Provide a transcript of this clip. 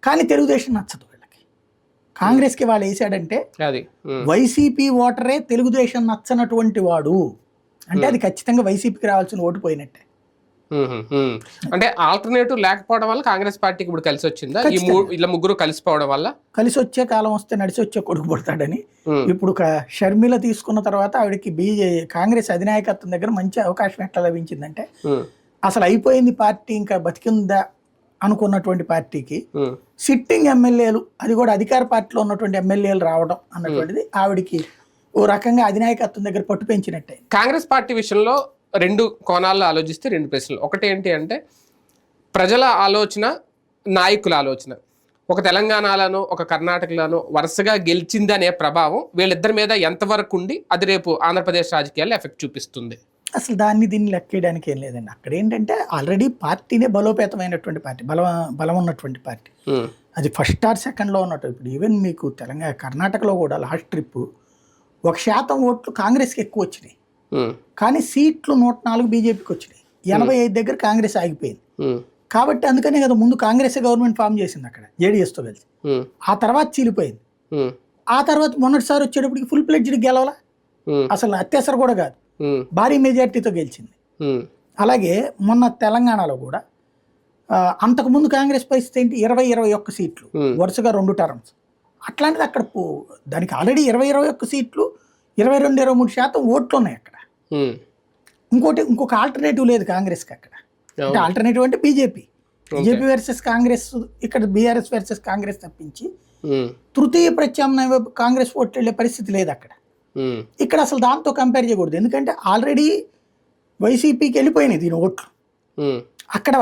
కానీ తెలుగుదేశం నచ్చదు వీళ్ళకి. కాంగ్రెస్కి వాళ్ళు వేసాడంటే వైసీపీ ఓటరే తెలుగుదేశం నచ్చనటువంటి వాడు అంటే అది ఖచ్చితంగా వైసీపీకి రావాల్సిన ఓటు పోయినట్టే. అంటే ఆల్టర్నేటివ్ లేకపోవడం వల్ల కాంగ్రెస్ పార్టీకి ఇప్పుడు కలిసి వచ్చిందా? ఇలా ముగ్గురు కలిసిపోవడం వల్ల కలిసి వచ్చే కాలం వస్తే నడిచి వచ్చే కొడుకు పడతాడని. ఇప్పుడు షర్మిల తీసుకున్న తర్వాత ఆవిడకి కాంగ్రెస్ అధినాయకత్వం దగ్గర మంచి అవకాశం ఎట్లా లభించిందంటే అసలు అయిపోయింది పార్టీ ఇంకా బతికిందా అనుకున్నటువంటి పార్టీకి సిట్టింగ్ ఎమ్మెల్యేలు, అది కూడా అధికార పార్టీలో ఉన్నటువంటి ఎమ్మెల్యేలు రావడం అన్నటువంటిది ఆవిడికి ఓ రకంగా అధినాయకత్వం దగ్గర పట్టు పెంచినట్టే. కాంగ్రెస్ పార్టీ విషయంలో రెండు కోణాల్లో ఆలోచిస్తే రెండు ప్రశ్నలు. ఒకటి ఏంటి అంటే ప్రజల ఆలోచన, నాయకుల ఆలోచన. ఒక తెలంగాణలోనో ఒక కర్ణాటకలోనో వరుసగా గెలిచిందనే ప్రభావం వీళ్ళిద్దరి మీద ఎంతవరకు ఉండి అది రేపు ఆంధ్రప్రదేశ్ రాజకీయాల్లో ఎఫెక్ట్ చూపిస్తుంది? అసలు దీన్ని లెక్కేయడానికి ఏం లేదండి. అక్కడ ఏంటంటే ఆల్రెడీ పార్టీనే బలోపేతమైనటువంటి పార్టీ, బలం ఉన్నటువంటి పార్టీ. అది ఫస్ట్ ఆర్ సెకండ్లో ఉన్నట్టు. ఇప్పుడు ఈవెన్ మీకు కర్ణాటకలో కూడా లాస్ట్ ట్రిప్ 1% ఓట్లు కాంగ్రెస్కి ఎక్కువ వచ్చినాయి, కానీ సీట్లు 104 బీజేపీకి వచ్చినాయి. 85 దగ్గర కాంగ్రెస్ ఆగిపోయింది. కాబట్టి అందుకనే కదా ముందు కాంగ్రెస్ గవర్నమెంట్ ఫామ్ చేసింది అక్కడ జేడీఎస్తో కలిసి. ఆ తర్వాత చీలిపోయింది. ఆ తర్వాత మొన్నటిసారి వచ్చేటప్పటికి ఫుల్ ప్లెడ్జ్డ్ గెలవాలా, అసలు అత్యవసరం కూడా కాదు, భారీ మెజార్టీతో గెలిచింది. అలాగే మొన్న తెలంగాణలో కూడా అంతకుముందు కాంగ్రెస్ పరిస్థితి ఏంటి, 20-21 సీట్లు వరుసగా 2 టర్మ్స్. అట్లాంటిది అక్కడ దానికి ఆల్రెడీ 20-21 సీట్లు 22-23% ఓట్లు ఉన్నాయి అక్కడ. ఇంకొక ఆల్టర్నేటివ్ లేదు కాంగ్రెస్కి అక్కడ. అంటే ఆల్టర్నేటివ్ అంటే బీజేపీ వర్సెస్ కాంగ్రెస్, ఇక్కడ బీఆర్ఎస్ వర్సెస్ కాంగ్రెస్ తప్పించి తృతీయ ప్రత్యామ్నాయ కాంగ్రెస్ ఓట్లు వెళ్ళే పరిస్థితి లేదు అక్కడ. ఇక్కడ అసలు దాంతో కంపేర్ చేయకూడదు, ఎందుకంటే ఆల్రెడీ వైసీపీకి వెళ్ళిపోయినాయి దీని ఓట్లు. అక్కడ